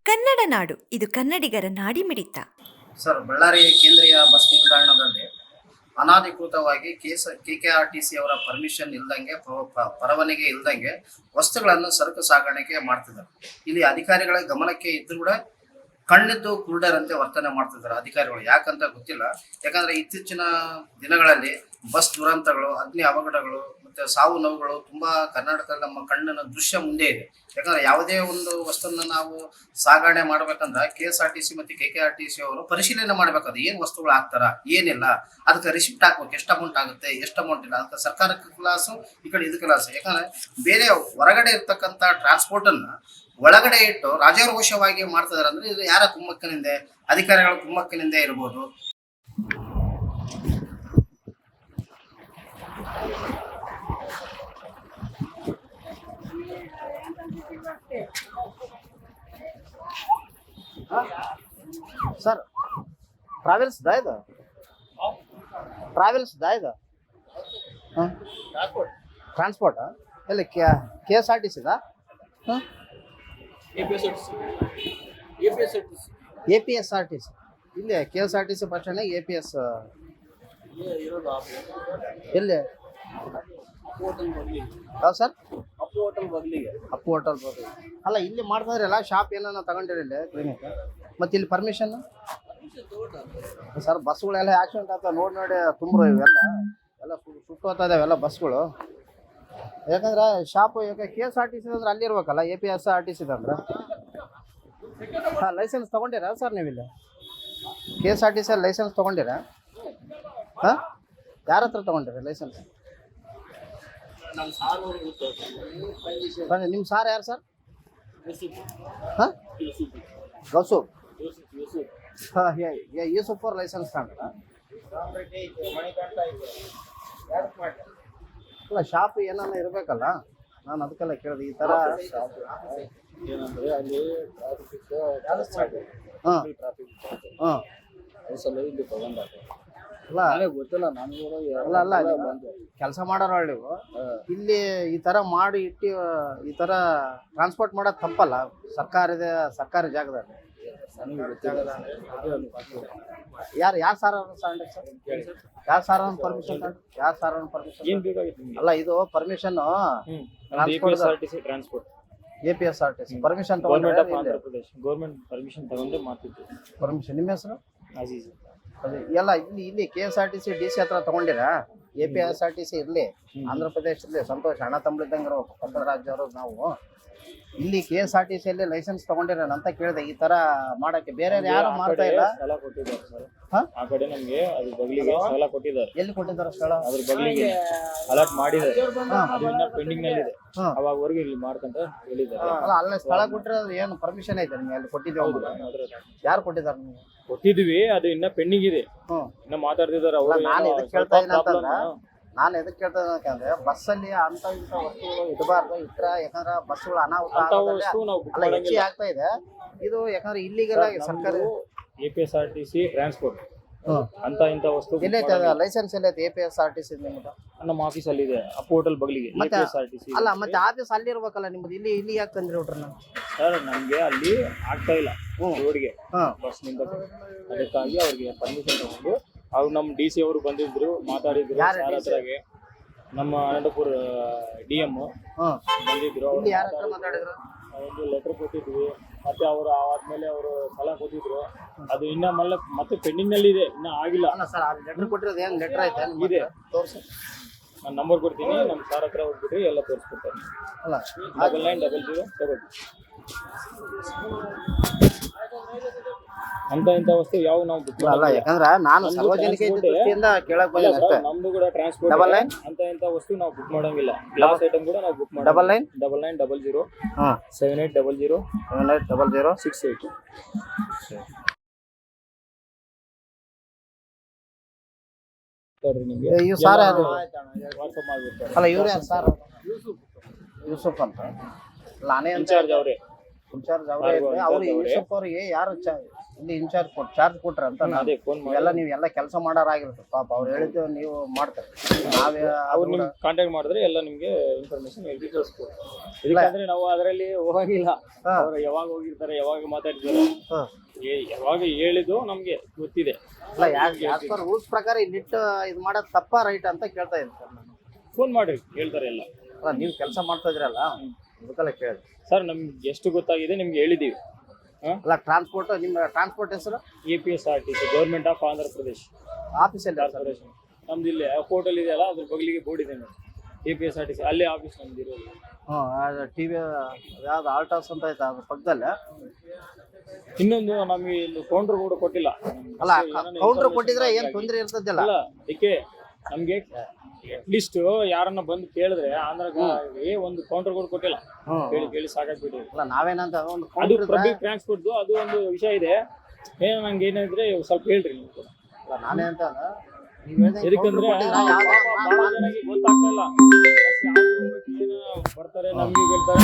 ಕನ್ನಡ ನಾಡು ಇದು ಕನ್ನಡಿಗರ ನಾಡಿಮಿಡಿತ. ಸರ್, ಬಳ್ಳಾರಿ ಕೇಂದ್ರೀಯ ಬಸ್ ನಿಲ್ದಾಣದಲ್ಲಿ ಅನಾಧಿಕೃತವಾಗಿ KKRTC ಅವರ ಪರ್ಮಿಷನ್ ಇಲ್ದಂಗೆ ಪರವಾನಗಿ ಇಲ್ದಂಗೆ ವಸ್ತುಗಳನ್ನು ಸರಕು ಸಾಗಾಣಿಕೆ ಮಾಡ್ತಿದ್ದಾರೆ. ಇಲ್ಲಿ ಅಧಿಕಾರಿಗಳ ಗಮನಕ್ಕೆ ಇದ್ರೂ ಕೂಡ ಕಣ್ಣಿದ್ದು ಕುರುಡರಂತೆ ವರ್ತನೆ ಮಾಡ್ತಿದ್ದಾರೆ ಅಧಿಕಾರಿಗಳು. ಯಾಕಂತ ಗೊತ್ತಿಲ್ಲ. ಯಾಕಂದ್ರೆ ಇತ್ತೀಚಿನ ದಿನಗಳಲ್ಲಿ ಬಸ್ ದುರಂತಗಳು, ಅಗ್ನಿ ಅವಘಡಗಳು ಮತ್ತೆ ಸಾವು ನೋವುಗಳು ತುಂಬಾ ಕರ್ನಾಟಕದಲ್ಲಿ ನಮ್ಮ ಕಣ್ಣಿನ ದೃಶ್ಯ ಮುಂದೆ ಇದೆ. ಯಾಕಂದ್ರೆ ಯಾವುದೇ ಒಂದು ವಸ್ತುವನ್ನು ನಾವು ಸಾಗಣೆ ಮಾಡ್ಬೇಕಂದ್ರೆ KSRTC ಮತ್ತೆ KKRTC ಅವರು ಪರಿಶೀಲನೆ ಮಾಡ್ಬೇಕಾದ್ರೆ ಏನ್ ವಸ್ತುಗಳು ಹಾಕ್ತಾರ, ಏನಿಲ್ಲ, ಅದಕ್ಕೆ ರಿಸಿಪ್ಟ್ ಹಾಕ್ಬೇಕು, ಎಷ್ಟು ಅಮೌಂಟ್ ಆಗುತ್ತೆ, ಎಷ್ಟು ಅಮೌಂಟ್ ಇಲ್ಲ, ಅದಕ್ಕೆ ಸರ್ಕಾರಕ್ಕೆ ಕ್ಲಾಸು, ಈ ಕಡೆ ಇದು ಕ್ಲಾಸು. ಯಾಕಂದ್ರೆ ಬೇರೆ ಹೊರಗಡೆ ಇರ್ತಕ್ಕಂಥ ಟ್ರಾನ್ಸ್ಪೋರ್ಟ್ ಅನ್ನ ಒಳಗಡೆ ಇಟ್ಟು ರಾಜಾರೋಷವಾಗಿ ಮಾಡ್ತಿದಾರೆ. ಅಂದ್ರೆ ಇದು ಯಾರ ಕುಮ್ಮಕ್ಕಿನಿಂದ, ಅಧಿಕಾರಿಗಳ ಕುಮ್ಮಕ್ಕಿನಿಂದ ಇರ್ಬೋದು. ಸರ್, ಟ್ರಾವೆಲ್ಸ್ ಇದು ಟ್ರಾವೆಲ್ಸ್ ಇದು ಟ್ರಾನ್ಸ್ಪೋರ್ಟ್ ಎಲ್ಲಿ KSRTC ಹಾಂ APSRTC ಇಲ್ಲಿ KSRTC ಬಸ್ ಸ್ಟ್ಯಾಂಡ್ APS ಎಲ್ಲಿ ಹೌದು ಸರ್? ಅಪ್ಪು ಹೋಟೆಲ್ ಬದಲಿಗೆ ಅಲ್ಲ, ಇಲ್ಲಿ ಮಾಡ್ತಾರಲ್ಲ ಶಾಪ್ ಏನಾನ ತಗೊಂಡಿರಲಿ ಕ್ಲಿನಿಕ್, ಮತ್ತೆ ಇಲ್ಲಿ ಪರ್ಮಿಷನ್ ಸರ್? ಬಸ್ಗಳೆಲ್ಲ ಆಕ್ಸಿಡೆಂಟ್ ಆಗ್ತಾವೆ ನೋಡಿ ತುಂಬ್ರು ಇವೆಲ್ಲ ಸುಟ್ಟು ಹೋಗ್ತಾ ಇದಾವೆಲ್ಲ ಬಸ್ಗಳು. ಯಾಕಂದ್ರೆ ಶಾಪ್ KSRTC ಅಂದ್ರೆ ಅಲ್ಲಿ ಇರ್ಬೇಕಲ್ಲ, APSRTC ಅಂದ್ರೆ. ಹಾಂ, ಲೈಸೆನ್ಸ್ ತೊಗೊಂಡಿರಾ ಸರ್ ನೀವು ಇಲ್ಲಿ KSRTC ಲೈಸೆನ್ಸ್ ತೊಗೊಂಡಿರಾ? ಹಾಂ, ಯಾರ ಹತ್ರ ತೊಗೊಂಡಿರ ಲೈಸೆನ್ಸ್? ನಿಮ್ಮ ಸಾರ್ ಯಾರು ಸರ್? ಹಾಂ, ಗೌಸೂಫ್. ಹಾಂ, ಯೂಸುಫ್ ಅವ್ರ ಲೈಸೆನ್ಸ್ ತಗೊಂಡ್ರ? ಅಲ್ಲ, ಶಾಪ್ ಏನಾನ ಇರಬೇಕಲ್ಲ, ನಾನು ಅದಕ್ಕೆಲ್ಲ ಕೇಳಿದೆ. ಈ ಥರ ಏನಂದ್ರೆ ಅಲ್ಲಿ ಹಾಂ ಹಾಂ ಇಲ್ಲಿ ತಗೊಂಡಾಗ ಅಲ್ಲ ಗೊತ್ತಿಲ್ಲ ನನಗೂ. ಅಲ್ಲ ಕೆಲಸ ಮಾಡೋರು ನೀವು ಇಲ್ಲಿ ಈ ಥರ ಮಾಡಿ ಇಟ್ಟು ಈ ಥರ ಟ್ರಾನ್ಸ್ಪೋರ್ಟ್ ಮಾಡೋದು ತಪ್ಪಲ್ಲ? ಸರ್ಕಾರಿ ಜಾಗದಲ್ಲಿ ಯಾರು ಸಾರ್ ಪರ್ಮಿಷನ್ ಏನ್ ಬೇಕಾಗಿತ್ತು? ಅಲ್ಲ, ಇದು permission transport APSRTC permission government permission ತಗೊಂಡ್ರೆ ಮಾಡ್ತಿತ್ತು. ಪರ್ಮಿಷನ್ ನಿಮ್ಮ ಹೆಸರು? ಅಜೀಜ್. ಎಲ್ಲ ಇಲ್ಲಿ KSRTC DC ಹತ್ರ ತಗೊಂಡಿರಾ? APSRTC ಇರ್ಲಿ, ಆಂಧ್ರ ಪ್ರದೇಶ ಇರ್ಲಿ, ಸಂತೋಷ, ಹಣ ತಂಬಳಿದ್ದಂಗೆ ಇರ್ಬೇಕು. ಪಕ್ಕದ ರಾಜ್ಯವರು ನಾವು ಇಲ್ಲಿ KSRTC ಅಲ್ಲಿ ಲೈಸೆನ್ಸ್ ತಗೊಂಡಿರೋಣ ಅಂತ ಕೇಳಿದೆ. ಈ ತರ ಮಾಡಕ್ಕೆ ಬೇರೆ ಯಾರು ಮಾಡ್ತಾ ಇಲ್ಲ. ಸ್ಥಳ ಕೊಟ್ಟಿದ್ದಾರೆ ಸರ್, ಆ ಕಡೆ ನಮ್ಗೆ ಅದ್ರ ಬಗ್ಲಿಗೆ ಸ್ಥಳ ಕೊಟ್ಟಿದ್ದಾರೆ. ಎಲ್ಲಿ ಕೊಟ್ಟಿದ್ದಾರೆ ಸ್ಥಳ? ಅದ್ರ ಬಗ್ಲಿಗೆ ಅಲಾಟ್ ಮಾಡಿದ್ದಾರೆ, ಅದು ಇನ್ನ ಪೆಂಡಿಂಗ್ ನಲ್ಲಿ ಇದೆ. ಅವಾಗವರೆಗೂ ಇಲ್ಲಿ ಮಾಡ್ಕಂತ ಹೇಳಿದ್ದಾರೆ. ಅಲ್ಲ, ಅಲ್ಲೇ ಸ್ಥಳ ಕೊಟ್ಟಿರೋದು ಏನು ಪರ್ಮಿಷನ್ ಐತೆ ನಿಮ್ಗೆ? ಅಲ್ಲಿ ಕೊಟ್ಟಿದ್ದೇವೆ. ಯಾರು ಕೊಟ್ಟಿದ್ದಾರೆ ನಿಮ್ಗೆ? ಕೊಟ್ಟಿದ್ವಿ, ಅದು ಇನ್ನ ಪೆಂಡಿಂಗ್ ಇದೆ, ಇನ್ನ ಮಾತಾಡ್ತಿದ್ದಾರೆ ಅವರು. ನಾನು ಎದಕ್ಕೆ ಕೇಳ್ತಾ ಇಲ್ಲ ಅಂತಂದ್ರೆ ಬಸ್ಸಲ್ಲಿ ಅಂತ ಇಂಥ ವಸ್ತುಗಳು ಇಡಬಾರ್ದು. ಇಟ್ರ ಯಾಕಂದ್ರೆ ಬಸ್ಗಳು ಅನಾಹುತ ಹೆಚ್ಚಿಗೆ ಆಗ್ತಾ ಇದೆ. ಇದು ಯಾಕಂದ್ರೆ ಇಲ್ಲಿಗೆಲ್ಲ ಸರ್ಕಾರಿ APSRTC ಟ್ರಾನ್ಸ್ಪೋರ್ಟ್ ಅಂತ ಇಂಥ ವಸ್ತು ಲೈಸೆನ್ಸ್ ಎಲ್ಲ APSRTC ನಿಮ್ದು? ನಮ್ಮ ಆಫೀಸ್ ಅಲ್ಲಿ ಇದೆ, ಅಪ್ಪು ಹೋಟೆಲ್ ಬಗ್ಲಿಗೆ APSRTC. ಅಲ್ಲ, ಮತ್ತೆ ಆಫೀಸ್ ಅಲ್ಲಿ ಇರ್ಬೇಕಲ್ಲ ನಿಮ್ದು. ಇಲ್ಲಿ ಯಾಕೆ ತಂದ್ರಿ ಹುಡ್ರನ್ನ? ಸರ್, ನಮ್ಗೆ ಅಲ್ಲಿ ಆಗ್ತಾ ಇಲ್ಲ ರೋಡ್ಗೆ ಬಸ್ ನಿಂದ, ಅದಕ್ಕಾಗಿ ಅವ್ರಿಗೆ ಪರ್ಮಿಷನ್ ತಗೊಂಡು ಅವ್ರು ನಮ್ಮ DC ಅವರು ಬಂದಿದ್ರು, ಮಾತಾಡಿದ್ರು ಸಾರ್ ಹತ್ರಗೆ. ನಮ್ಮ ಅನಂತಪುರ DM ಬಂದಿದ್ರು, ಒಂದು ಲೆಟರ್ ಕೊಟ್ಟಿದ್ವಿ. ಮತ್ತೆ ಅವರು ಆದ್ಮೇಲೆ ಅವರು ಸ್ಥಳ ಕೊಟ್ಟಿದ್ರು, ಅದು ಇನ್ನ ಮತ್ತೆ ಪೆಂಡಿಂಗ್ ನಲ್ಲಿ ಇದೆ, ಇನ್ನ ಆಗಿಲ್ಲ. ಸರ್, ಲೆಟರ್ ಕೊಟ್ಟಿರೋದು ಏನು ಲೆಟರ್ ಐತೆ? ಇದೆ, ತೋರಿಸಿ. ನಾನು ನಂಬರ್ ಕೊಡ್ತೀನಿ, ನಮ್ಮ ಸಾರ್ ಹತ್ರ ಹೋಗ್ಬಿಟ್ಟು ಎಲ್ಲ ತೋರಿಸ್ಕೊಡ್ತಾರೆ. ಅಲ್ಲ, 9900 ತಗೊಳ್ಳಿ. ಅಂತ ಇಂಥ ವಸ್ತು ಯಾವ ನಾವು ಬುಕ್ ಅಲ್ಲ, ಯಾಕಂದ್ರೆ ನಾನು ಸಾರ್ವಜನಿಕ ದೃಷ್ಟಿಯಿಂದ ಕೇಳಕ್ ಬಂದಿದ್ದೆ ಅಷ್ಟೇ. ನಮ್ದು ಕೂಡ ಟ್ರಾನ್ಸ್ಪೋರ್ಟ್ ಅಂತ ಇಂಥ ವಸ್ತು ನಾವು ಬುಕ್ ಮಾಡಂಗಿಲ್ಲ. ಗ್ಲಾಸ್ ಐಟಮ್ ಕೂಡ ನಾವು ಬುಕ್ ಮಾಡಿ 9900 7800 68 ನಿಮಗೆ ವಾಟ್ಸಪ್ ಮಾಡ್ಬಿಡ್ತಾರೆ. ಅಲ್ಲ, ಇವ್ರು ಯಾರು ಸರ್? ಯೂಸುಫ್ ಅಂತ. ನಾನೇ ಇನ್ಚಾರ್ಜ್ ಅವರೇ. ಇನ್ಚಾರ್ಜ್ ಅವರೇ ಅವ್ರು ಈಶ್ವಪ್ಪ ಅವ್ರಿಗೆ ಯಾರು ಇಲ್ಲಿ ಇನ್ಚಾರ್ಜ್ ಚಾರ್ಜ್ ಕೊಟ್ರ ಅಂತ ಅದೇ ಫೋನ್ ಮಾಡಿ ಎಲ್ಲ ನೀವೆಲ್ಲ ಕೆಲಸ ಮಾಡೋರಾಗಿರುತ್ತೆ ಪಾಪ ಅವ್ರು ಹೇಳಿದ್ದು ನೀವು ಮಾಡ್ತಾರೆ ನಾವೇ ಅವ್ರು ನಿಮ್ಗೆ ಕಾಂಟ್ಯಾಕ್ಟ್ ಮಾಡಿದ್ರೆ ಎಲ್ಲ ನಿಮ್ಗೆ ಇನ್ಫಾರ್ಮೇಶನ್ ಡೀಟೇಲ್ಸ್ ಕೊಡ್ತಾರೆ. ಇದಕ್ಕಂದ್ರೆ ನಾವು ಅದರಲ್ಲಿ ಹೋಗಿಲ್ಲ, ಅವ್ರು ಯಾವಾಗ ಹೋಗಿರ್ತಾರೆ, ಯಾವಾಗ ಮಾತಾಡ್ತಾರೆ, ಯಾವಾಗ ಹೇಳಿದ್ದು ನಮ್ಗೆ ಗೊತ್ತಿದೆ. ಅಲ್ಲ ಯಾಕೆ ರೂಲ್ಸ್ ಪ್ರಕಾರ ಇಲ್ಲಿಟ್ಟು ಇದು ಮಾಡೋದು ತಪ್ಪ ರೈಟ್ ಅಂತ ಕೇಳ್ತಾ ಇದ್ದೀನಿ ಸರ್ ನಾನು. ಫೋನ್ ಮಾಡ್ರಿ, ಹೇಳ್ತಾರೆ ಎಲ್ಲ. ಅಲ್ಲ ನೀವು ಕೆಲಸ ಮಾಡ್ತಾ ಇದ್ರಲ್ಲ ಅದಕ್ಕೆಲ್ಲ ಕೇಳಿ ಸರ್. ನಮ್ಗೆ ಎಷ್ಟು ಗೊತ್ತಾಗಿದೆ ನಿಮ್ಗೆ ಹೇಳಿದ್ದೀವಿ. ಅಲ್ಲ ಟ್ರಾನ್ಸ್ಪೋರ್ಟ್ ನಿಮ್ಮ ಟ್ರಾನ್ಸ್ಪೋರ್ಟ್ ಹೆಸರು APSRTC government of Andhra Pradesh ಆಫೀಸಲ್ಲಿ ಕಾರ್ಪೊರೇಷನ್. ನಮ್ದು ಇಲ್ಲಿ ಹೋಟೆಲ್ ಇದೆಯಲ್ಲ ಅದ್ರ ಬಗ್ಲಿಗೆ ಬೋರ್ಡ್ ಇದೆ ನೋಡಿ, APSRTC ಅಲ್ಲೇ ಆಫೀಸ್ ನಮ್ದು ಇರೋದು. ಟಿ ವಿ ಯಾವ್ದು ಆಲ್ಟಾಸ್ ಅಂತ ಐತೆ ಅದ್ರ ಪಕ್ಕದಲ್ಲೇ. ಇನ್ನೊಂದು ನಮ್ಗೆ ಇಲ್ಲಿ ಕೌಂಟರ್ ಕೂಡ ಕೊಟ್ಟಿಲ್ಲ. ಅಲ್ಲ ಕೌಂಟರ್ ಕೊಟ್ಟಿದ್ರೆ ಏನ್ ತೊಂದರೆ ಇರ್ತದಿಲ್ಲ. ಅಲ್ಲ ಅದಕ್ಕೆ ನಮ್ಗೆ ಅಟ್ಲೀಸ್ಟ್ ಯಾರನ್ನ ಬಂದು ಕೇಳಿದ್ರೆ ಆಂಧ್ರಗ ಒಂದು ಕೌಂಟರ್ ಕೂಡ ಕೊಟ್ಟಿಲ್ಲ. ಕೇಳಿ ಸಾಕಾಗ್ಬಿಟ್ಟಿದೆ. ಅಲ್ಲ ನಾವೇನಂತ ಒಂದು ಅದು ಪಬ್ಲಿಕ್ ಟ್ರಾನ್ಸ್ಪೋರ್ಟ್ ಅದು ಒಂದು ವಿಷಯ ಇದೆ. ನಂಗೆ ಏನಿದ್ರೆ ಸ್ವಲ್ಪ ಹೇಳ್ರಿ ನೀವು ಕೂಡ. ಅಲ್ಲ ನಾನೇ ಅಂತ ಎದಕ್ಕಂದ್ರೆ ಬಹಳ ಜನಕ್ಕೆ ಗೊತ್ತಾಗ್ತಾ ಇಲ್ಲ. ಬರ್ತಾರೆ ನಮ್ಗೆ ಹೇಳ್ತಾರೆ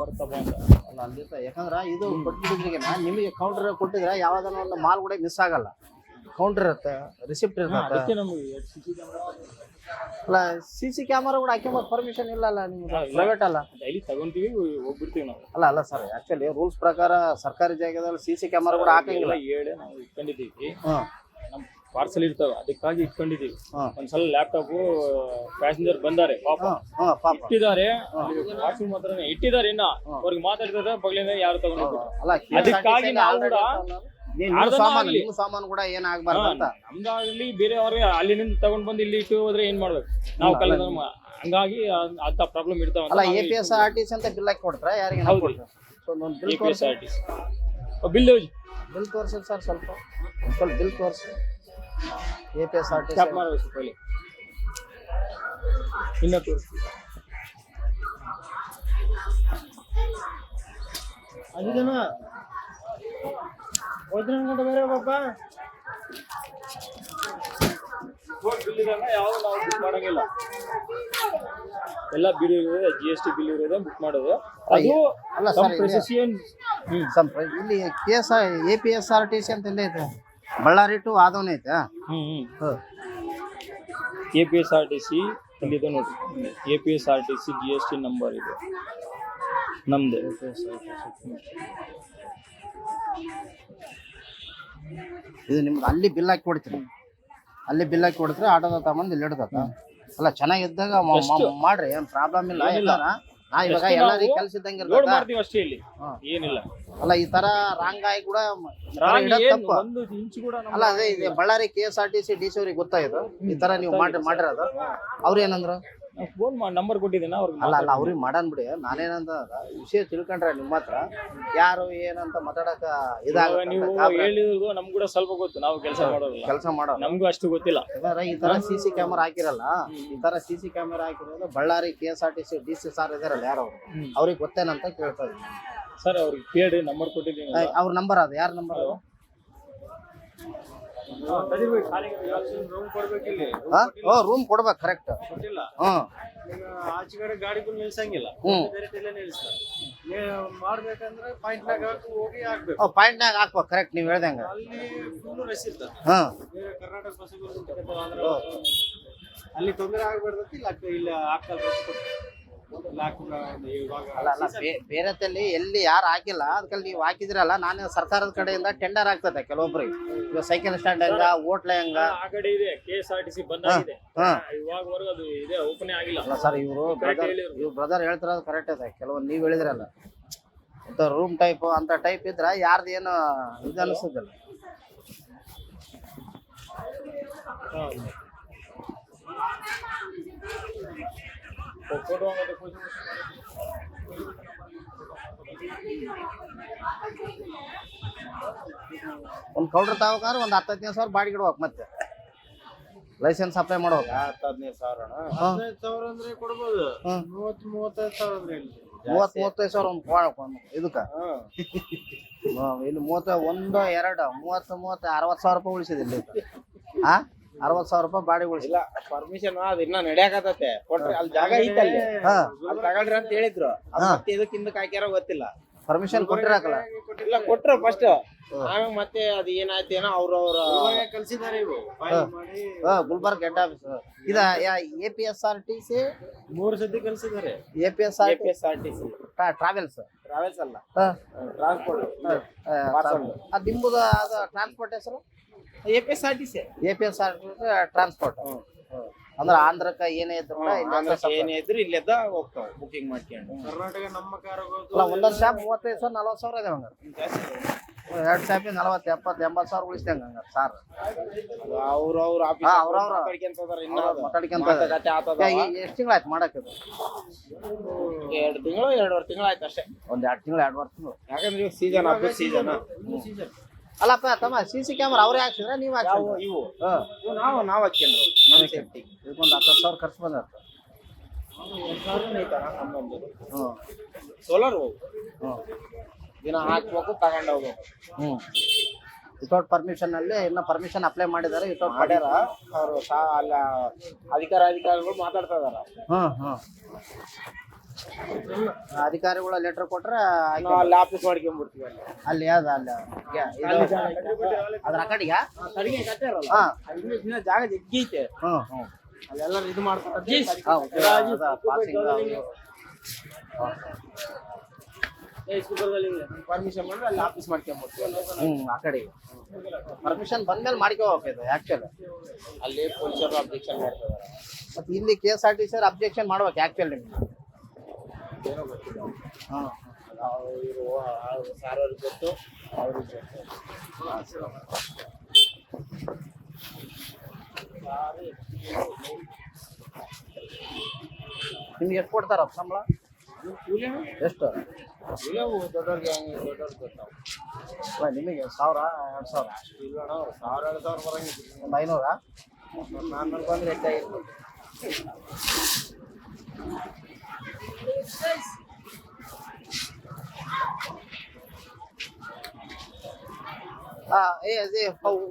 ಬರ್ತಪ್ಪ ಅಂತ. ಅಲ್ಲ ಅಲ್ಲಿ ಯಾಕಂದ್ರೆ ಇದು ಕೊಟ್ಬಿಟ್ಟಿದ್ರಿಗೆ ನಿಮಗೆ ಕೌಂಟರ್ ಕೊಟ್ಟಿದ್ರೆ ಯಾವ್ದಾನ ಒಂದು ಮಾಲ್ ಕೂಡ ಮಿಸ್ ಆಗಲ್ಲ. ಕೌಂಟರ್ ಇರುತ್ತೆ, ರಿಸಿಪ್ಟ್ ಇರುತ್ತೆ. ಅಲ್ಲ CC ಕ್ಯಾಮರಾ ಕೂಡ ಹಾಕಿ ಪರ್ಮಿಷನ್ ಇಲ್ಲ ಅಲ್ಲ ನಿಮ್ಗೆ ಪ್ರೈವೇಟ್ ಅಲ್ಲ. ಡೈಲಿ ತಗೊಂತೀವಿ ಹೋಗ್ಬಿಡ್ತೀವಿ ನಾವು. ಅಲ್ಲ ಸರ್ ಆಕ್ಚುಲಿ ರೂಲ್ಸ್ ಪ್ರಕಾರ ಸರ್ಕಾರಿ ಜಾಗದಲ್ಲಿ CC ಕ್ಯಾಮರಾ ಕೂಡ ಹಾಕಂಗಿಲ್ಲ. ಹೇಳಿ ನಾವು ಇಟ್ಕೊಂಡಿದ್ದೀವಿ. ನಮ್ ಪಾರ್ಸಲ್ ಇರ್ತಾವೆ ಅದಕ್ಕಾಗಿ ಇಟ್ಕೊಂಡಿದ್ದೀವಿ. ಒಂದ್ಸಲ ಲ್ಯಾಪ್ಟಾಪ್ ಪ್ಯಾಸೆಂಜರ್ ಬಂದಾರೆ ಪಾಪ ಇಟ್ಟಿದ್ದಾರೆ, ವಾಷಿಂಗ್ ಮಾತ್ರ ಇಟ್ಟಿದ್ದಾರೆ. ಇನ್ನ ಅವ್ರಿಗೆ ಮಾತಾಡಿದ್ರೆ ಬಗ್ಲಿಂದ ಯಾರು ತಗೊಂಡು ಅದಕ್ಕಾಗಿ ನಾವು ಕೂಡ ನಿಮ್ಮ ಸಾಮಾನು ಕೂಡ ಏನಾಗಬಾರ್ದು ಅಂತ ನಮ್ದಾಗ್ಲಿ ಬೇರೆಯವ್ರಿಗೆ ಅಲ್ಲಿನಿಂದ ತಗೊಂಡ್ ಬಂದು ಇಲ್ಲಿ ಇಟ್ಟು ಹೋದ್ರೆ ಏನ್ ಮಾಡ್ಬೇಕು ನಾವು ಕಲಿತ. ಹಂಗಾಗಿ ಅಂತ ಪ್ರಾಬ್ಲಮ್ ಇರ್ತಾವ. ಅಲ್ಲ APSRTC ಅಂತ ಬಿಲ್ ಹಾಕಿ ಕೊಡ್ತಾರ ಯಾರಿಗೆ? APSRTC ಬಿಲ್ ತೋರಿಸಿ ಸರ್, ಸ್ವಲ್ಪ ಬಿಲ್ ತೋರಿಸಿ. APSRTC ಇನ್ನ ತೋರಿಸಿ. ಅದಿದನ ಬೇರೆ ಪಾಪ ಯಾವ್ದು ನಾವು ಬುಕ್ ಮಾಡಂಗಿಲ್ಲ. ಎಲ್ಲ ಬಿಲ್ ಇರೋದೇ GST ಬಿಲ್ ಇರೋದೇ ಬುಕ್ ಮಾಡೋದು. ಅದು ಅಲ್ಲ ಇಲ್ಲಿ APSRTC ಅಂತ ಇಲ್ಲೇ ಐತೆ, ಬಳ್ಳಾರಿ ಟು ಆದವನೇ ಐತೆ. APSRTC ಇಲ್ಲಿದೆ ನೋಡಿ, APSRTC GST ನಂಬರ್ ಇದೆ ನಮ್ದು. ಇದು ನಿಮ್ಗೆ ಅಲ್ಲಿ ಬಿಲ್ ಹಾಕಿ ಕೊಡ್ತೀರಿ, ಅಲ್ಲಿ ಬಿಲ್ ಹಾಕಿ ಕೊಡ್ತೀರಿ, ಆಟೋದ ತಗೊಂಡು ಇಲ್ಲಿ ಇಡ್ತದ. ಅಲ್ಲ ಚೆನ್ನಾಗಿದ್ದಾಗ ಮಾಡ್ರಿ, ಏನ್ ಪ್ರಾಬ್ಲಮ್ ಇಲ್ಲ. ಇವಾಗ ಎಲ್ಲರಿಗೆ ಕೆಲಸ ಇದ್ದಂಗೆ ಮಾಡ್ತೀವಿ ಅಷ್ಟೇ, ಇಲ್ಲಿ ಏನಿಲ್ಲ. ಅಲ್ಲ ಈ ತರ ರಾಂಗ್ ಆಗಿ ಕೂಡ ಒಂದು ಇಂಚು ಕೂಡ ಅಲ್ಲ. ಅದೇ ಇದೆ ಬಳ್ಳಾರಿ KSRTC DC ಅವ್ರಿಗೆ ಗೊತ್ತಾಯ್ತು ಈ ತರ ನೀವು ಮಾಡಿರೋದು. ಅವ್ರ ಏನಂದ್ರು? ಫೋನ್ ನಂಬರ್ ಕೊಟ್ಟಿದ್ದೇನೆ ಅವ್ರಿಗೆ. ಅಲ್ಲ ಅವ್ರಿಗೆ ಮಾಡನ್ ಬಿಡಿ. ನಾನೇನಂತ ವಿಷಯ ತಿಳ್ಕೊಂಡ್ರೆ ನಿಮ್ಮ ಹತ್ರ ಯಾರು ಏನಂತ ಮಾತಾಡಕ ಇದಾಗ ನೀವು ಹೇಳಿದ್ರು ನಮ್ಗೆ ಕೂಡ ಸ್ವಲ್ಪ ಗೊತ್ತು. ನಾವು ಕೆಲಸ ಮಾಡೋದು ನಮ್ಗೂ ಅಷ್ಟು ಗೊತ್ತಿಲ್ಲ. ಈ ತರ CC ಕ್ಯಾಮರಾ ಹಾಕಿರಲ್ಲ, ಈ ತರ CC ಕ್ಯಾಮರಾ ಹಾಕಿರೋದು ಬಳ್ಳಾರಿ KSRTC DC ಸಾರ್ ಇದಾರಲ್ಲ ಯಾರು ಅವ್ರಿಗೆ ಗೊತ್ತೇನಂತ ಕೇಳ್ತಾ ಇದ್ದೀನಿ ಸರ್. ಅವ್ರಿಗೆ ಕೇಳಿ ನಂಬರ್ ಕೊಟ್ಟಿದ್ದೀನಿ. ಅವ್ರ ನಂಬರ್ ಅದು ಯಾರ ನಂಬರ್? ರೂಮ್ ಕೊಡ್ಬೇಕು ಕರೆಕ್ಟ್. ಆಚೆಗಡೆ ಗಾಡಿಗಳು ನಿಲ್ಸಂಗಿಲ್ಲ, ಮಾಡ್ಬೇಕಂದ್ರೆ ಪಾಯಿಂಟ್ನಾಗ ಹೋಗಿ ಹಾಕ್ಬೇಕು. ಪಾಯಿಂಟ್ನಾಗ ಹಾಕ್ಬೇಕು ಕರೆಕ್ಟ್ ನೀವು ಹೇಳ್ದಂಗ. ಅಲ್ಲಿ ಫುಲ್ ರಶ್ ಇರ್ತದೆ. ಕರ್ನಾಟಕ ಬಸ್ಸುಗಳು ಅಲ್ಲಿ ತೊಂದರೆ ಆಗ್ಬಾರ್ದಕ್ಕೆ ಇಲ್ಲ ಹಾಕಲ್ಲ. ಬೇರೆತಲ್ಲಿ ಎಲ್ಲಿ ಯಾರು ಹಾಕಿಲ್ಲ ಅದಕ್ಕೆ ನೀವು ಹಾಕಿದ್ರಲ್ಲ. ನಾನು ಸರ್ಕಾರದ ಕಡೆಯಿಂದ ಟೆಂಡರ್ ಆಗ್ತದೆ ಕೆಲವೊಬ್ರಿಗೆ. ಇವಾಗ ಸೈಕಲ್ ಸ್ಟ್ಯಾಂಡ್ ಹಂಗ, ಹೋಟ್ಲೆ ಹಂಗ ಆ ಕಡೆ ಇದೆ. KSRTC ಬಂದಾಗಿದೆ, ಇವಾಗವರೆಗೂ ಅದು ಇದೆ, ಓಪನ್ ಆಗಿಲ್ಲ. ಅಲ್ಲ ಸರ್, ಇವ್ರು ಬ್ರದರ್ ಹೇಳ್ತಿರೋದು ಕರೆಕ್ಟ್ ಇದೆ. ಕೆಲವೊಂದು ನೀವು ಹೇಳಿದ್ರಲ್ಲ ಅಂತ ರೂಮ್ ಟೈಪ್ ಅಂತ ಟೈಪ್ ಇದ್ರ ಯಾರ್ದು ಏನು ಇದು ಅನಿಸೋದಿಲ್ಲ. ಒಂದು ಕೌಂಟರ್ ತಗೋಕಾರ ಒಂದು 10-15 ಸಾವಿರ ಬಾಡಿಗೆ ಇಡ್ಬೇಕು. ಮತ್ತೆ ಲೈಸೆನ್ಸ್ ಅಪ್ಲೈ ಮಾಡ್ಬೇಕು. 10-15 ಸಾವಿರ ಅಂದ್ರೆ ಕೊಡ್ಬೋದು. 30-35 ಸಾವಿರ ಅಂದ್ರೆ 30-35 ಸಾವಿರ ಒಂದು ಇದಕ್ಕ ಇಲ್ಲಿ 31, 2, 30-60 ಸಾವಿರ ರೂಪಾಯಿ ಉಳಿಸಿದೆ ಇಲ್ಲಿ. 60,000 ರೂಪಾಯಿ ಬಾಡಿ ಉಳಿಸಿಲ್ಲ. ಇಲ್ಲ ಪರ್ಮಿಷನ್ ಅದು ಇನ್ನ ನಡೆಯಕತ್ತತೆ ಕೊಟ್ರಿ ಅಲ್ಲಿ ಜಾಗ ಐತೆ ಅಲ್ಲಿ ಹಾ ಅಲ್ಲಿ ತಗೊಳ್ರಿ ಅಂತ ಹೇಳಿದ್ರು ಅದ್ ಮತ್ತೆ ಇದಕ್ಕಿಂತ ಹಾಕ್ಯಾರ ಗೊತ್ತಿಲ್ಲ. ಪರ್ಮಿಷನ್ ಕೊಟ್ಟಿರಾಕಲ್ಲ. ಇಲ್ಲ ಕೊಟ್ರು ಫಸ್ಟ್ ಆಮೇಲೆ ಮತ್ತೆ ಅದು ಏನಾಯ್ತೇನೋ ಅವ್ರವ್ರ ಕಲ್ಸಿದಾರೆ ಇವು ಗುಲ್ಬರ್ಗ ಹೆಡ್ ಆಫೀಸ್ ಇದ APSRTC 3 ಸತಿ ಕಲ್ಸಿದಾರೆ. APSRTC ಟ್ರಾವೆಲ್ಸ್ ಅಲ್ಲ ಟ್ರಾನ್ಸ್ಪೋರ್ಟ್ ಅದು ನಿಮ್ಮದು ಅದು ಟ್ರಾನ್ಸ್ಪೋರ್ಟ್ ಹೆಸರು APSRTC ಟ್ರಾನ್ಸ್ಪೋರ್ಟ್. ಅಂದ್ರೆ ಆಂಧ್ರಕ್ಕೆ ಏನೇ ಇದ್ರು ಏನೇ ಇದ್ರು ಇಲ್ಲೆದ್ದ ಹೋಗ್ತಾವ ಬುಕಿಂಗ್ ಮಾಡ್ಕೊಂಡು. ಕರ್ನಾಟಕ ನಮ್ಮ ಕಾರ್ ಒಂದೊಂದು ಶಾಪ್ 35,000 40,000 ಇದೆ ಹಂಗಾರೆ. 2 ಶಾಪಿಗೆ 40 70 80,000 ಉಳಿಸ್ದಂಗ ಹಂಗಾರೆ ಸಾರ್ ಅವ್ರವ್ರ ಎಷ್ಟು ತಿಂಗಳಾಯ್ತು ಮಾಡಕ್ಕೆ? 2 ತಿಂಗಳು 2.5 ತಿಂಗಳು ಆಯ್ತು ಅಷ್ಟೇ. ಒಂದ್ 2 ತಿಂಗಳು 2 ವರ್ಷ. ಯಾಕಂದ್ರೆ ಇವಾಗ ಸೀಸನ್ ಹಬ್ಬದ ಸೀಸನ್. ಅಲ್ಲಪ್ಪ ತಮ್ಮ CC ಕ್ಯಾಮ್ರಾ ಅವ್ರೇ ಹಾಕ್ಸಿದ್ರೆ ನೀವು ಇವು ನಾವು ಹಾಕ್ಕೊಂಡ್ರು ನಮ್ಮ ಸೇಫ್ಟಿ. ಇದಕ್ಕೊಂದು 10,000 ಖರ್ಚು ಬಂದಿರ್ತ. ಸೋಲಾರ್ ದಿನ ಹಾಕ್ಬೇಕು ತಗೊಂಡ್ ಹೋಗ್ಬೇಕು. ವಿತೌಟ್ ಪರ್ಮಿಷನ್ ಅಲ್ಲಿ ಇನ್ನ ಪರ್ಮಿಷನ್ ಅಪ್ಲೈ ಮಾಡಿದಾರೆ. ವಿತೌಟ್ ಮಾಡ್ಯಾರ ಅವರು ಅಲ್ಲ ಅಧಿಕಾರಿಗಳು ಮಾತಾಡ್ತಾ ಇದಾರ. ಅಧಿಕಾರಿಗಳ ಲೆಟರ್ ಕೊಟ್ರೆ ಅಲ್ಲಿ ಆಫೀಸ್ ಮಾಡ್ಕೊಂಡ್ಬಿಡ್ತೀವಿ ಅಲ್ಲಿ ಯಾವ್ದು ಅಲ್ಲಿ ಅದ್ರ ಕಡೆಗೆ ಜಾಗ ಜಗ್ಗಿ ಐತೆ ಅಲ್ಲೆಲ್ಲ ಇದು ಮಾಡ್ತಾರೆ. ಪರ್ಮಿಷನ್ ಮಾಡ್ರೆ ಅಲ್ಲಿ ಆಫೀಸ್ ಮಾಡ್ಕೊಂಡ್ಬಿಡ್ತೀವಿ. ಆ ಕಡೆ ಪರ್ಮಿಷನ್ ಬಂದ್ಮೇಲೆ ಮಾಡ್ಕೋಬೇಕು ಆಕ್ಚುಲಿ. ಅಲ್ಲಿ ಪೊಲೀಸರು ಅಬ್ಜೆಕ್ಷನ್ ಮಾಡ್ತಿದಾರೆ. ಮತ್ತೆ ಇಲ್ಲಿ KSRTC ಅಬ್ಜೆಕ್ಷನ್ ಮಾಡ್ಬೇಕು ಆಕ್ಚುಲಿ ನಿಮ್ಗೆ. ಏನೋ ಗೊತ್ತಿಲ್ಲ. ಸಾರ್ ಅವ್ರಿಗೆ ಗೊತ್ತು ಅವ್ರಿಗೆ ನಿಮ್ಗೆ ಎಷ್ಟು ಕೊಡ್ತಾರ ಸಂಬಳ? ಎಷ್ಟು ದೊಡ್ಡವ್ರಿಗೆ ದೊಡ್ಡವ್ರಿಗೆ ಗೊತ್ತಾವ. ನಿಮಗೆ 1000 2000 ಇಲ್ಲ 1000 2000 ಬರಂಗಿಲ್ಲ. ಒಂದು 500 400 ಬಂದ್ರೆ ಹೆಚ್ಚಾಗಿರ್ಬೋದು.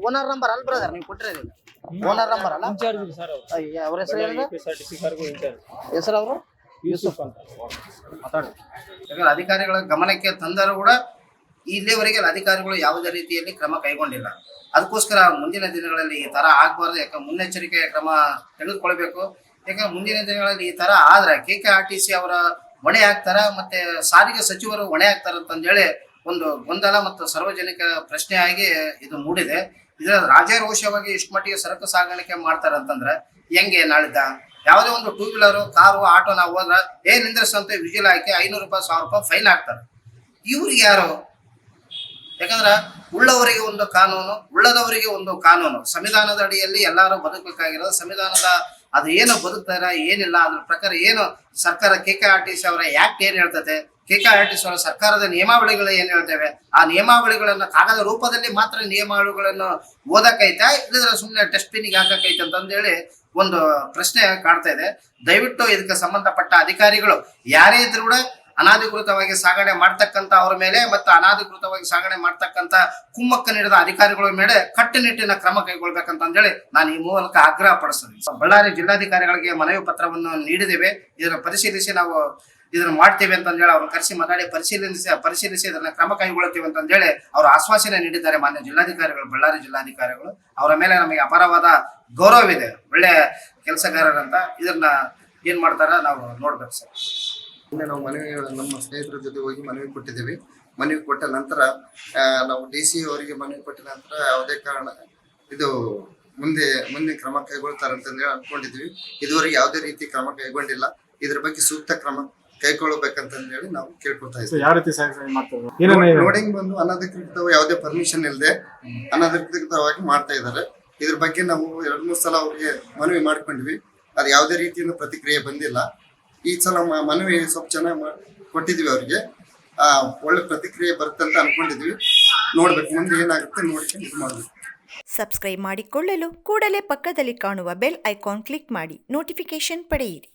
ಓನರ್ ನಂಬರ್ ಅಲ್ಲ ಬ್ರದರ್ ನೀವು ಕೊಟ್ಟಿರೋದಿಲ್ಲ. ಓನರ್ ನಂಬರ್ ಅಲ್ಲ ಅವ್ರ ಹೆಸರು ಹೇಳಿದ್ರೆ ಹೆಸರು ಅವರು ಯೂಸುಫ್ ಅಂತ ಮಾತಾಡಿ. ಯಾಕಂದ್ರೆ ಅಧಿಕಾರಿಗಳ ಗಮನಕ್ಕೆ ತಂದರೂ ಕೂಡ ಇಲ್ಲಿವರೆಗೆ ಅಧಿಕಾರಿಗಳು ಯಾವುದೇ ರೀತಿಯಲ್ಲಿ ಕ್ರಮ ಕೈಗೊಂಡಿಲ್ಲ. ಅದಕ್ಕೋಸ್ಕರ ಮುಂದಿನ ದಿನಗಳಲ್ಲಿ ಈ ತರ ಆಗ್ಬಾರ್ದು. ಯಾಕಂದ್ರೆ ಮುನ್ನೆಚ್ಚರಿಕೆ ಕ್ರಮ ತೆಗೆದುಕೊಳ್ಬೇಕು. ಯಾಕಂದ್ರೆ ಮುಂದಿನ ದಿನಗಳಲ್ಲಿ ಈ ತರ ಆದ್ರೆ KKRTC ಅವರ ಹೊಣೆ ಆಗ್ತಾರ ಮತ್ತೆ ಸಾರಿಗೆ ಸಚಿವರು ಹೊಣೆ ಆಗ್ತಾರ ಅಂತಂದೇಳಿ ಒಂದು ಗೊಂದಲ ಮತ್ತು ಸಾರ್ವಜನಿಕ ಪ್ರಶ್ನೆಯಾಗಿ ಇದು ಮೂಡಿದೆ. ಇದರ ರಾಜಾರೋಷವಾಗಿ ಇಷ್ಟು ಮಟ್ಟಿಗೆ ಸರಕು ಸಾಗಾಣಿಕೆ ಮಾಡ್ತಾರ ಅಂತಂದ್ರೆ ಹೆಂಗೆ ನಾಳಿದ್ದ ಯಾವುದೇ ಒಂದು 2 ವೀಲರ್ ಕಾರು ಆಟೋ ನಾವು ಹೋದ್ರ ನಿಂದ್ರಸಂತ ವಿಜಿಲ್ ಹಾಕಿ 500 ರೂಪಾಯಿ 1000 ರೂಪಾಯಿ ಫೈನ್ ಹಾಕ್ತಾರೆ. ಇವ್ರಿಗೆ ಯಾರು? ಯಾಕಂದ್ರ ಉಳ್ಳವರಿಗೆ ಒಂದು ಕಾನೂನು, ಉಳ್ಳದವರಿಗೆ ಒಂದು ಕಾನೂನು. ಸಂವಿಧಾನದ ಅಡಿಯಲ್ಲಿ ಎಲ್ಲರೂ ಬದುಕಬೇಕಾಗಿರೋದು. ಸಂವಿಧಾನದ ಅದು ಏನು ಬದುಕ್ತಾರ ಏನಿಲ್ಲ ಅದ್ರ ಪ್ರಕಾರ ಏನು ಸರ್ಕಾರ KKRTC ಅವರ ಆಕ್ಟ್ ಏನ್ ಹೇಳ್ತದೆ, KKRTC ಅವರ ಸರ್ಕಾರದ ನಿಯಮಾವಳಿಗಳು ಏನ್ ಹೇಳ್ತೇವೆ, ಆ ನಿಯಮಾವಳಿಗಳನ್ನ ಕಾಗದ ರೂಪದಲ್ಲಿ ಮಾತ್ರ ನಿಯಮಾವಳಿಗಳನ್ನು ಓದಕೈತಾ ಇಲ್ಲದ್ರೆ ಸುಮ್ಮನೆ ಡಸ್ಟ್ಬಿನ್ಗೆ ಹಾಕಕೈತೆ ಅಂತಂದೇಳಿ ಒಂದು ಪ್ರಶ್ನೆ ಕಾಡ್ತಾ ಇದೆ. ದಯವಿಟ್ಟು ಇದಕ್ಕೆ ಸಂಬಂಧಪಟ್ಟ ಅಧಿಕಾರಿಗಳು ಯಾರೇ ಇದ್ರು ಕೂಡ ಅನಾಧಿಕೃತವಾಗಿ ಸಾಗಣೆ ಮಾಡ್ತಕ್ಕಂಥ ಅವ್ರ ಮೇಲೆ ಮತ್ತು ಅನಾಧಿಕೃತವಾಗಿ ಸಾಗಣೆ ಮಾಡ್ತಕ್ಕಂಥ ಕುಮ್ಮಕ್ಕ ನೀಡಿದ ಅಧಿಕಾರಿಗಳ ಮೇಲೆ ಕಟ್ಟುನಿಟ್ಟಿನ ಕ್ರಮ ಕೈಗೊಳ್ಬೇಕಂತ ಹೇಳಿ ನಾನು ಈ ಮೂಲಕ ಆಗ್ರಹ ಪಡಿಸ್ತೀನಿ. ಬಳ್ಳಾರಿ ಜಿಲ್ಲಾಧಿಕಾರಿಗಳಿಗೆ ಮನವಿ ಪತ್ರವನ್ನು ನೀಡಿದ್ದೇವೆ. ಇದನ್ನು ಪರಿಶೀಲಿಸಿ ನಾವು ಇದನ್ನು ಮಾಡ್ತೇವೆ ಅಂತ ಹೇಳಿ ಅವ್ರನ್ನ ಕರೆಸಿ ಮಾತಾಡಿ ಪರಿಶೀಲಿಸಿ ಇದನ್ನ ಕ್ರಮ ಕೈಗೊಳ್ಳುತ್ತೇವೆ ಅಂತ ಹೇಳಿ ಅವರು ಆಶ್ವಾಸನೆ ನೀಡಿದ್ದಾರೆ. ಮಾನ್ಯ ಜಿಲ್ಲಾಧಿಕಾರಿಗಳು, ಬಳ್ಳಾರಿ ಜಿಲ್ಲಾಧಿಕಾರಿಗಳು ಅವರ ಮೇಲೆ ನಮಗೆ ಅಪಾರವಾದ ಗೌರವವಿದೆ. ಒಳ್ಳೆ ಕೆಲಸಗಾರರಂತ. ಇದನ್ನ ಏನ್ ಮಾಡ್ತಾರ ನಾವು ನೋಡ್ಬೇಕು ಸರ್. ನಾವು ನಮ್ಮ ಸ್ನೇಹಿತರ ಜೊತೆ ಹೋಗಿ ಮನವಿ ಕೊಟ್ಟಿದ್ದೀವಿ. ಮನವಿ ಕೊಟ್ಟ ನಂತರ ನಾವು DC ಅವರಿಗೆ ಮನವಿ ಕೊಟ್ಟ ನಂತರ ಯಾವುದೇ ಕಾರಣ ಇದು ಮುಂದೆ ಕ್ರಮ ಕೈಗೊಳ್ತಾರೆ ಅಂತಂದೇಳಿ ಅನ್ಕೊಂಡಿದ್ವಿ. ಇದುವರೆಗೆ ಯಾವುದೇ ರೀತಿ ಕ್ರಮ ಕೈಗೊಂಡಿಲ್ಲ. ಇದ್ರ ಬಗ್ಗೆ ಸೂಕ್ತ ಕ್ರಮ ಕೈಗೊಳ್ಳಬೇಕಂತಂದೇಳಿ ನಾವು ಕೇಳ್ಕೊಳ್ತಾ ಇದ್ದೀವಿ. ಲೋಡಿಂಗ್ ಬಂದು ಅನಧಿಕೃತ ಯಾವುದೇ ಪರ್ಮಿಷನ್ ಇಲ್ಲದೆ ಅನಧಿಕೃತವಾಗಿ ಮಾಡ್ತಾ ಇದ್ದಾರೆ. ಇದ್ರ ಬಗ್ಗೆ ನಾವು 2-3 ಸಲ ಅವ್ರಿಗೆ ಮನವಿ ಮಾಡ್ಕೊಂಡ್ವಿ. ಅದು ಯಾವುದೇ ರೀತಿಯಿಂದ ಪ್ರತಿಕ್ರಿಯೆ ಬಂದಿಲ್ಲ. ಈ ಸಲ ಮನವಿ ಸ್ವಲ್ಪ ಚೆನ್ನಾಗಿ ಕೊಟ್ಟಿದ್ವಿ ಅವ್ರಿಗೆ. ಒಳ್ಳೆ ಪ್ರತಿಕ್ರಿಯೆ ಬರುತ್ತಂತ ಅನ್ಕೊಂಡಿದ್ವಿ. ನೋಡ್ಬೇಕು ಮುಂದೆ ಏನಾಗುತ್ತೆ ನೋಡ್ಕೊಂಡು ಇದು ಮಾಡ್ಬೇಕು. ಸಬ್ಸ್ಕ್ರೈಬ್ ಮಾಡಿಕೊಳ್ಳಲು ಕೂಡಲೇ ಪಕ್ಕದಲ್ಲಿ ಕಾಣುವ ಬೆಲ್ ಐಕಾನ್ ಕ್ಲಿಕ್ ಮಾಡಿ ನೋಟಿಫಿಕೇಶನ್ ಪಡೆಯಿರಿ.